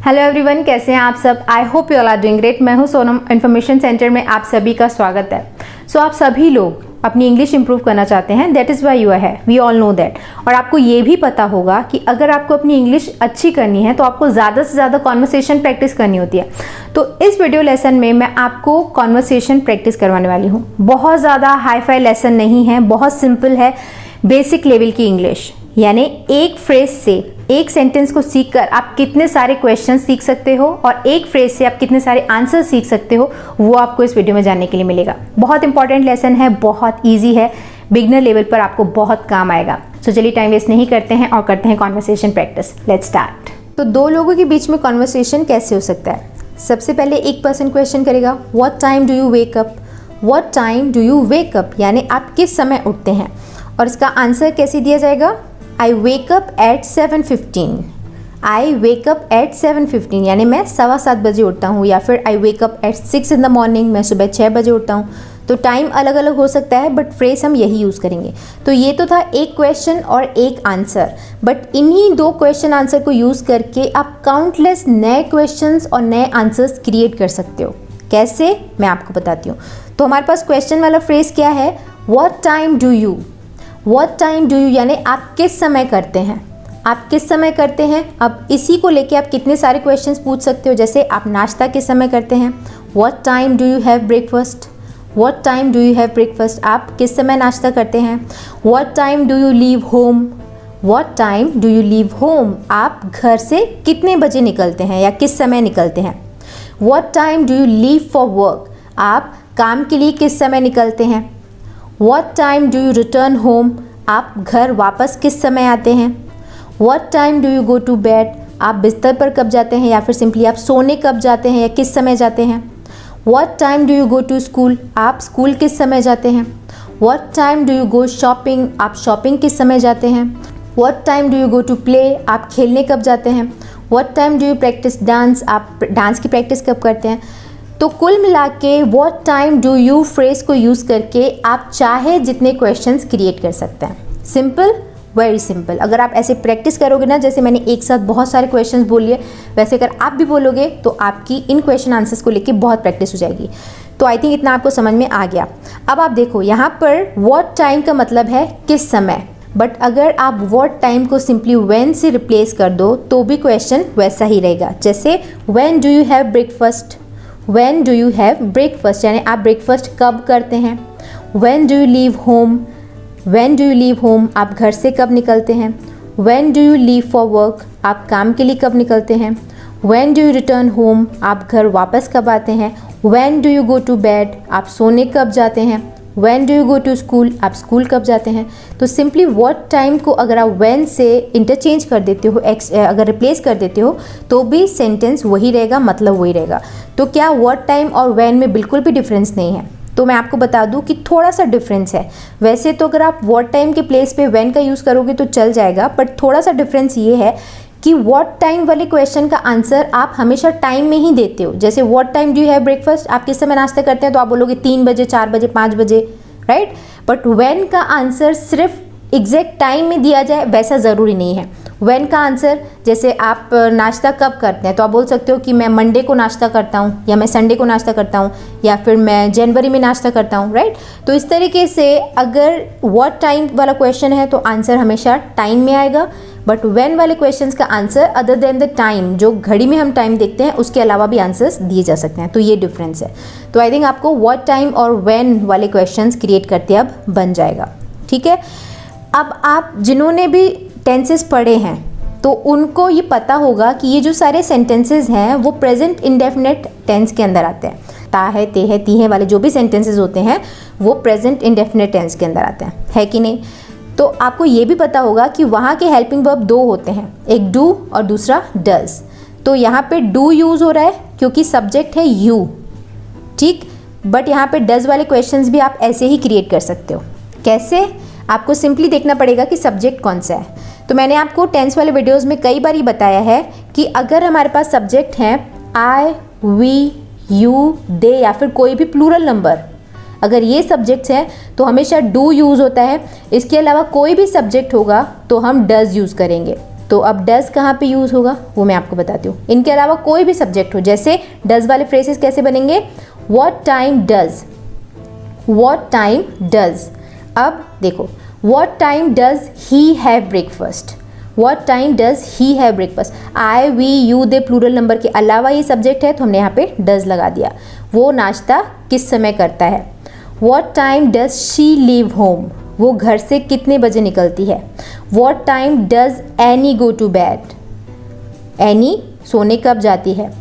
Hello everyone, कैसे हैं आप सब। I hope you all are doing great. मैं हूं सोनम। इन्फॉर्मेशन सेंटर में आप सभी का स्वागत है। आप सभी लोग अपनी इंग्लिश इंप्रूव करना चाहते हैं, that is why you are है, वी ऑल नो दैट। और आपको ये भी पता होगा कि अगर आपको अपनी इंग्लिश अच्छी करनी है तो आपको ज़्यादा से ज़्यादा कॉन्वर्सेशन प्रैक्टिस करनी होती है। तो इस वीडियो लेसन में मैं आपको कॉन्वर्सेशन प्रैक्टिस करवाने वाली हूँ। बहुत ज़्यादा हाई फाई लेसन नहीं है, बहुत सिंपल है, बेसिक लेवल की इंग्लिश। यानी एक फ्रेज से, एक सेंटेंस को सीखकर आप कितने सारे क्वेश्चन सीख सकते हो और एक फ्रेज से आप कितने सारे आंसर सीख सकते हो, वो आपको इस वीडियो में जानने के लिए मिलेगा। बहुत इंपॉर्टेंट लेसन है, बहुत इजी है, बिगनर लेवल पर आपको बहुत काम आएगा। सो चलिए टाइम वेस्ट नहीं करते हैं और करते हैं कॉन्वर्सेशन प्रैक्टिस। Let's start. तो दो लोगों के बीच में कॉन्वर्सेशन कैसे हो सकता है? सबसे पहले एक पर्सन क्वेश्चन करेगा, what time do you wake up? What time do you wake up यानी आप किस समय उठते हैं? और इसका आंसर कैसे दिया जाएगा? I wake up at 7:15. I wake up at 7:15 यानी मैं 7:15 बजे उठता हूँ, या फिर I wake up at 6 in the morning, मैं सुबह 6 बजे उठता हूँ। तो टाइम अलग अलग हो सकता है, बट फ्रेज हम यही यूज़ करेंगे। तो ये तो था एक क्वेश्चन और एक आंसर, बट इन्हीं दो क्वेश्चन आंसर को यूज़ करके आप काउंटलेस नए क्वेश्चंस और नए आंसर्स क्रिएट कर सकते हो। कैसे, मैं आपको बताती हूँ। तो हमारे पास क्वेश्चन वाला फ्रेज क्या है? What time do you? What time do you यानी आप किस समय करते हैं, आप किस समय करते हैं। अब इसी को लेके आप कितने सारे क्वेश्चंस पूछ सकते हो। जैसे आप नाश्ता किस समय करते हैं? What time do you have breakfast? What time do you have breakfast, आप किस समय नाश्ता करते हैं। What time do you leave home? What time do you leave home, आप घर से कितने बजे निकलते हैं या किस समय निकलते हैं। What time do you leave for work, आप काम के लिए किस समय निकलते हैं। What time do you return home? आप घर वापस किस समय आते हैं। What time do you go to bed? आप बिस्तर पर कब जाते हैं या फिर सिंपली आप सोने कब जाते हैं या किस समय जाते हैं। What time do you go to school? आप स्कूल किस समय जाते हैं। What time do you go shopping? आप शॉपिंग किस समय जाते हैं। What time do you go to play? आप खेलने कब जाते हैं। What time do you practice dance? आप डांस की प्रैक्टिस कब करते हैं। तो कुल मिला के what time do you phrase को यूज़ करके आप चाहे जितने क्वेश्चंस क्रिएट कर सकते हैं। Simple, very simple. अगर आप ऐसे प्रैक्टिस करोगे ना, जैसे मैंने एक साथ बहुत सारे क्वेश्चंस बोलिए, वैसे अगर आप भी बोलोगे तो आपकी इन क्वेश्चन आंसर्स को लेके बहुत प्रैक्टिस हो जाएगी। तो आई थिंक इतना आपको समझ में आ गया। अब आप देखो, यहाँ पर व्हाट टाइम का मतलब है किस समय, बट अगर आप व्हाट टाइम को सिंपली व्हेन से रिप्लेस कर दो तो भी क्वेश्चन वैसा ही रहेगा। जैसे when do you have breakfast, When do you have breakfast यानी आप ब्रेकफास्ट कब करते हैं। When do you leave home? When do you leave home? आप घर से कब निकलते हैं। When do you leave for work? आप काम के लिए कब निकलते हैं। When do you return home? आप घर वापस कब आते हैं। When do you go to bed? आप सोने कब जाते हैं। When do you go to school? आप स्कूल कब जाते हैं। तो सिंपली व्हाट टाइम को अगर आप when से इंटरचेंज कर देते हो, अगर रिप्लेस कर देते हो, तो भी सेंटेंस वही रहेगा, मतलब वही रहेगा। तो क्या व्हाट टाइम और when में बिल्कुल भी डिफरेंस नहीं है? तो मैं आपको बता दूं कि थोड़ा सा डिफरेंस है। वैसे तो अगर आप व्हाट टाइम के प्लेस पे when का यूज़ करोगे तो चल जाएगा, बट थोड़ा सा डिफरेंस ये है कि व्हाट टाइम वाले क्वेश्चन का आंसर आप हमेशा टाइम में ही देते हो। जैसे what time do you have breakfast, आप किस समय नाश्ता करते हैं, तो आप बोलोगे 3 बजे, 4 बजे, 5 बजे, राइट। बट व्हेन का आंसर सिर्फ एग्जैक्ट टाइम में दिया जाए वैसा ज़रूरी नहीं है। व्हेन का आंसर, जैसे आप नाश्ता कब करते हैं, तो आप बोल सकते हो कि मैं मंडे को नाश्ता करता हूँ, या मैं संडे को नाश्ता करता हूँ, या फिर मैं जनवरी में नाश्ता करता हूँ, राइट। तो इस तरीके से अगर व्हाट टाइम वाला क्वेश्चन है तो आंसर हमेशा टाइम में आएगा, बट व्हेन वाले क्वेश्चंस का answer other than the time, जो घड़ी में हम टाइम देखते हैं उसके अलावा भी आंसर्स दिए जा सकते हैं। तो ये डिफरेंस है। तो आई थिंक आपको व्हाट टाइम और व्हेन वाले क्वेश्चंस क्रिएट करते अब बन जाएगा, ठीक है। अब आप जिन्होंने भी टेंसेस पढ़े हैं तो उनको ये पता होगा कि ये जो सारे सेंटेंसेस हैं वो प्रेजेंट इंडेफिनिट टेंस के अंदर आते हैं। ता है, ते है, ती है वाले जो भी सेंटेंसेस होते हैं वो प्रेजेंट इंडेफिनिट टेंस के अंदर आते हैं, है कि नहीं। तो आपको ये भी पता होगा कि वहाँ के हेल्पिंग वर्ब 2 होते हैं, एक डू और दूसरा डज। तो यहाँ पे डू यूज़ हो रहा है क्योंकि सब्जेक्ट है यू, ठीक। बट यहाँ पे डज वाले क्वेश्चंस भी आप ऐसे ही क्रिएट कर सकते हो। कैसे? आपको सिंपली देखना पड़ेगा कि सब्जेक्ट कौन सा है। तो मैंने आपको टेंस वाले वीडियोज़ में कई बार ही बताया है कि अगर हमारे पास सब्जेक्ट हैं आई, वी, यू, दे या फिर कोई भी प्लूरल नंबर, अगर ये सब्जेक्ट्स हैं तो हमेशा डू यूज़ होता है। इसके अलावा कोई भी सब्जेक्ट होगा तो हम डज यूज़ करेंगे। तो अब डज कहाँ पे यूज़ होगा वो मैं आपको बताती हूँ। इनके अलावा कोई भी सब्जेक्ट हो, जैसे डज वाले फ्रेजेस कैसे बनेंगे, what time does, what time does. अब देखो, what time does he have breakfast, what time does he have breakfast. I, we, you, they plural number के अलावा ये सब्जेक्ट है तो हमने यहाँ पे डज लगा दिया। वो नाश्ता किस समय करता है। What time does she leave home, वो घर से कितने बजे निकलती है। What time does Annie go to bed, Annie सोने कब जाती है।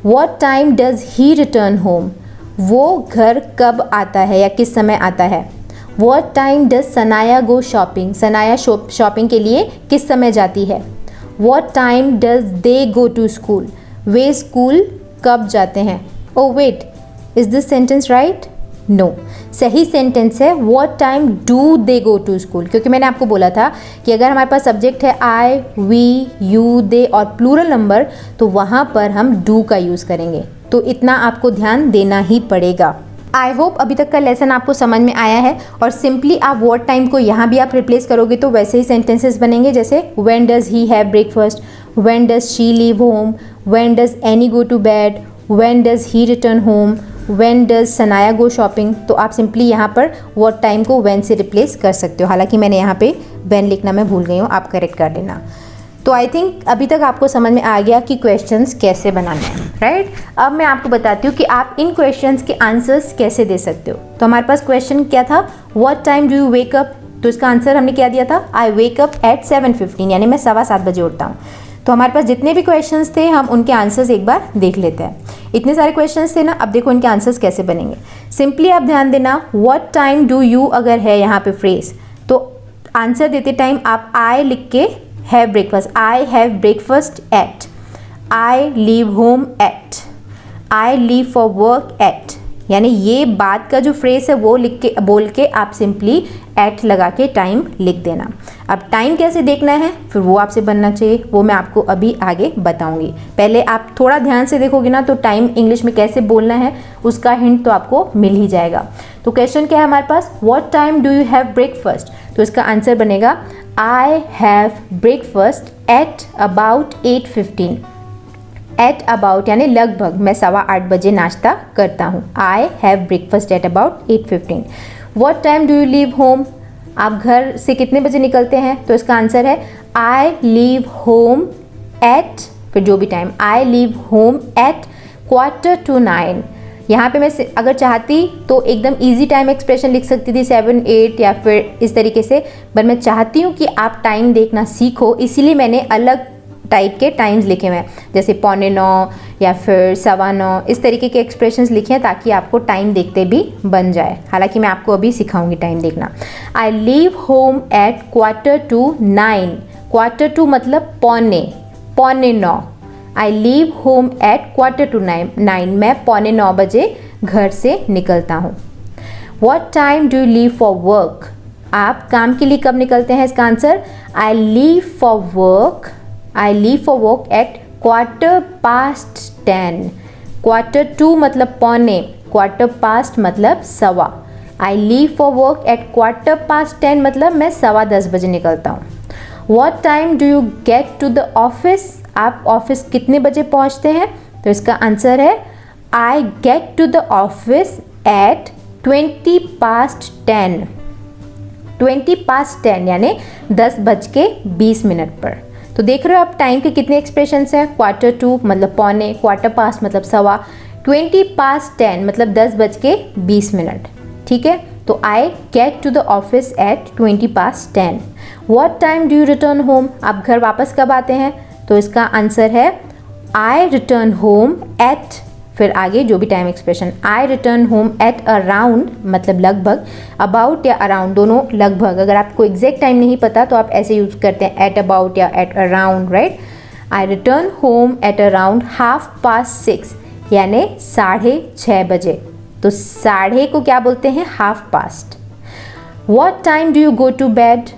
What time does he return home, वो घर कब आता है या किस समय आता है। What time does Sanaya go shopping, Sanaya shopping के लिए किस समय जाती है। What time does they go to school, वे स्कूल कब जाते हैं। Oh wait, is this sentence right? No, सही सेंटेंस है what time do they go to school, क्योंकि मैंने आपको बोला था कि अगर हमारे पास सब्जेक्ट है आई, वी, यू, दे और प्लूरल नंबर तो वहाँ पर हम डू का यूज़ करेंगे। तो इतना आपको ध्यान देना ही पड़ेगा। आई होप अभी तक का लेसन आपको समझ में आया है और सिंपली आप व्हाट टाइम को यहाँ भी आप रिप्लेस करोगे तो वैसे ही सेंटेंसेस बनेंगे, जैसे when does he have breakfast, when does she leave home, when does Annie go to bed, when does he return home, when does Sanaya go shopping. तो आप सिंपली यहाँ पर व्हाट टाइम को व्हेन से रिप्लेस कर सकते हो। हालांकि मैंने यहाँ पे व्हेन लिखना मैं भूल गई हूँ, आप करेक्ट कर लेना। तो आई थिंक अभी तक आपको समझ में आ गया कि क्वेश्चंस कैसे बनाने हैं, राइट। अब मैं आपको बताती हूँ कि आप इन क्वेश्चंस के आंसर्स कैसे दे सकते हो। तो हमारे पास क्वेश्चन क्या था, what time do you wake up, तो इसका आंसर हमने क्या दिया था, आई वेक अप एट 7:15, यानी मैं 7:15 बजे उठता हूँ। तो हमारे पास जितने भी क्वेश्चंस थे हम उनके आंसर्स एक बार देख लेते हैं। इतने सारे क्वेश्चंस थे ना, अब देखो इनके आंसर्स कैसे बनेंगे। सिंपली आप ध्यान देना, व्हाट टाइम डू यू अगर है यहाँ पे फ्रेज तो आंसर देते टाइम आप आई लिख के have breakfast, I have breakfast eight, I leave home at, I leave for work at, यानी ये बात का जो फ्रेज है वो लिख के बोल के आप सिंपली एट लगा के टाइम लिख देना। अब टाइम कैसे देखना है फिर वो आपसे बनना चाहिए, वो मैं आपको अभी आगे बताऊंगी। पहले आप थोड़ा ध्यान से देखोगे ना तो टाइम इंग्लिश में कैसे बोलना है उसका हिंट तो आपको मिल ही जाएगा। तो क्वेश्चन क्या है हमारे पास, what time do you have breakfast, तो इसका आंसर बनेगा I have breakfast at about 8:15, at about यानी लगभग, मैं 8:15 बजे नाश्ता करता हूँ। I have breakfast at about 8:15। What time do you leave home, आप घर से कितने बजे निकलते हैं, तो इसका आंसर है आई लीव होम एट, फिर जो भी time, I leave home at 8:45। यहाँ पे मैं अगर चाहती तो एकदम इजी टाइम एक्सप्रेशन लिख सकती थी 7, 8 या फिर इस तरीके से, पर मैं चाहती हूँ कि आप टाइम देखना सीखो, इसीलिए मैंने अलग टाइप के टाइम्स लिखे हुए हैं, जैसे 8:45 या फिर 9:15, इस तरीके के एक्सप्रेशंस लिखे हैं ताकि आपको टाइम देखते भी बन जाए। हालांकि मैं आपको अभी सिखाऊंगी टाइम देखना। आई लीव होम एट 8:45, 8:45 मतलब 8:45। आई लीव होम एट 8:45, मैं 8:45 बजे घर से निकलता हूँ। What time do you leave for work, आप काम के लिए कब निकलते हैं, इसका answer I leave for work at 10:15, 8:45 मतलब 8:45, 8:15 मतलब 1:15। I leave for work at 10:15 मतलब मैं 10:15 बजे निकलता हूँ। What time do you get to the office, आप ऑफिस कितने बजे पहुँचते हैं, तो इसका आंसर है I get to the office at 20:10, 20:10 यानी 10:20 पर। तो देख रहे हो आप टाइम के कितने एक्सप्रेशंस हैं, 8:45 मतलब 8:45, 8:15 मतलब 1:15, 20:10 मतलब 10:20। ठीक है, तो I get to the office at 20:10। What time do you return home, आप घर वापस कब आते हैं, तो इसका आंसर है आई रिटर्न होम एट, फिर आगे जो भी time expression, I return home at around मतलब लगभग, अबाउट या अराउंड दोनों लगभग। अगर आपको एग्जैक्ट टाइम नहीं पता तो आप ऐसे यूज़ करते हैं एट अबाउट या at around, right. I return home at around 6:30 यानी 6:30 बजे, तो 6:30 को क्या बोलते हैं, 6:30। What time do you go to bed,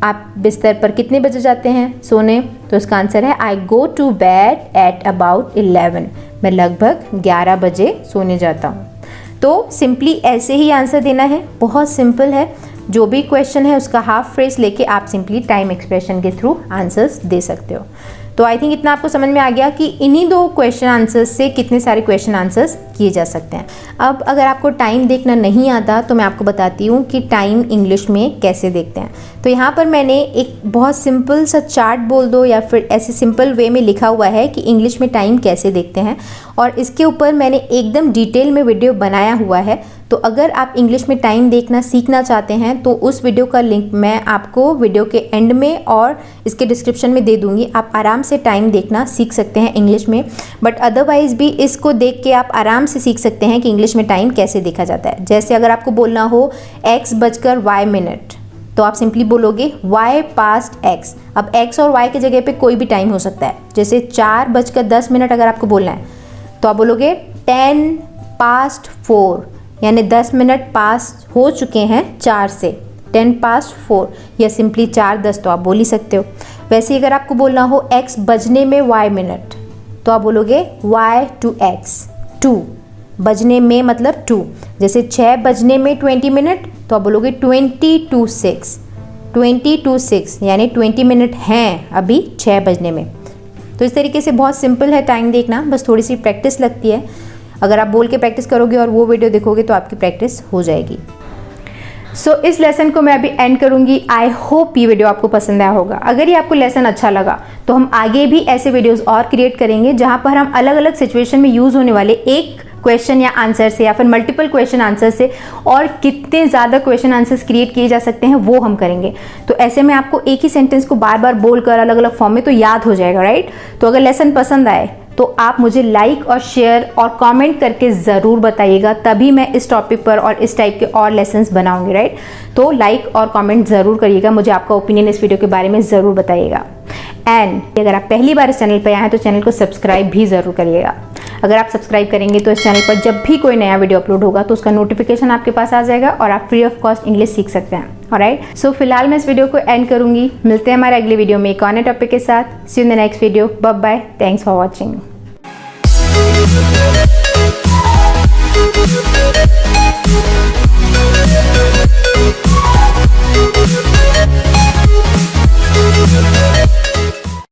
आप बिस्तर पर कितने बजे जाते हैं सोने, तो इसका आंसर है I go to bed at about 11, मैं लगभग 11 बजे सोने जाता हूँ। तो सिंपली ऐसे ही आंसर देना है, बहुत सिंपल है। जो भी क्वेश्चन है उसका हाफ फ्रेज लेके आप सिंपली टाइम एक्सप्रेशन के थ्रू आंसर्स दे सकते हो। तो आई थिंक इतना आपको समझ में आ गया कि इन्हीं 2 क्वेश्चन आंसर्स से कितने सारे क्वेश्चन आंसर्स किए जा सकते हैं। अब अगर आपको टाइम देखना नहीं आता तो मैं आपको बताती हूँ कि टाइम इंग्लिश में कैसे देखते हैं। तो यहाँ पर मैंने एक बहुत सिंपल सा चार्ट बोल दो या फिर ऐसे सिंपल वे में लिखा हुआ है कि इंग्लिश में टाइम कैसे देखते हैं, और इसके ऊपर मैंने एकदम डिटेल में वीडियो बनाया हुआ है। तो अगर आप इंग्लिश में टाइम देखना सीखना चाहते हैं तो उस वीडियो का लिंक मैं आपको वीडियो के एंड में और इसके डिस्क्रिप्शन में दे दूंगी। आप आराम से टाइम देखना सीख सकते हैं इंग्लिश में, बट अदरवाइज भी इसको देख के आप आराम से सीख सकते हैं कि इंग्लिश में टाइम कैसे देखा जाता है। जैसे अगर आपको बोलना हो x=y, तो आप सिंपली बोलोगे y=x। अब x और y की जगह पे कोई भी टाइम हो सकता है। जैसे 4:10 अगर आपको बोलना है तो आप बोलोगे 10:04, यानी 10 मिनट पास हो चुके हैं 4 से, 10:04 या सिंपली 4:10 तो आप बोल ही सकते हो। वैसे ही अगर आपको बोलना हो x बजने में y मिनट तो आप बोलोगे y/x, 2 बजने में मतलब 2। जैसे 6 बजने में 20 मिनट तो आप बोलोगे 20:06, 20:06 यानी 20 मिनट हैं अभी 6 बजने में। तो इस तरीके से बहुत सिंपल है टाइम देखना, बस थोड़ी सी प्रैक्टिस लगती है। अगर आप बोल के प्रैक्टिस करोगे और वो वीडियो देखोगे तो आपकी प्रैक्टिस हो जाएगी। सो इस लेसन को मैं अभी एंड करूंगी। आई होप ये वीडियो आपको पसंद आया होगा। अगर ये आपको लेसन अच्छा लगा तो हम आगे भी ऐसे वीडियोस और क्रिएट करेंगे जहां पर हम अलग अलग सिचुएशन में यूज़ होने वाले एक क्वेश्चन या आंसर से या फिर मल्टीपल क्वेश्चन आंसर से और कितने ज़्यादा क्वेश्चन आंसर्स क्रिएट किए जा सकते हैं वो हम करेंगे। तो ऐसे में आपको एक ही सेंटेंस को बार बार बोलकर अलग अलग फॉर्म में तो याद हो जाएगा, राइट। तो अगर लेसन पसंद आए तो आप मुझे लाइक और शेयर और कमेंट करके ज़रूर बताइएगा, तभी मैं इस टॉपिक पर और इस टाइप के और लेसन्स बनाऊंगी, राइट। तो लाइक और कमेंट ज़रूर करिएगा, मुझे आपका ओपिनियन इस वीडियो के बारे में ज़रूर बताइएगा। एंड अगर आप पहली बार इस चैनल पर आए हैं तो चैनल को सब्सक्राइब भी ज़रूर करिएगा। अगर आप सब्सक्राइब करेंगे तो इस चैनल पर जब भी कोई नया वीडियो अपलोड होगा तो उसका नोटिफिकेशन आपके पास आ जाएगा और आप फ्री ऑफ कॉस्ट इंग्लिश सीख सकते हैं। ऑलराइट, सो फिलहाल मैं इस वीडियो को एंड करूंगी। मिलते हैं हमारे अगले वीडियो में एक और नए टॉपिक के साथ। See you in the next video. Bye bye, thanks for watching.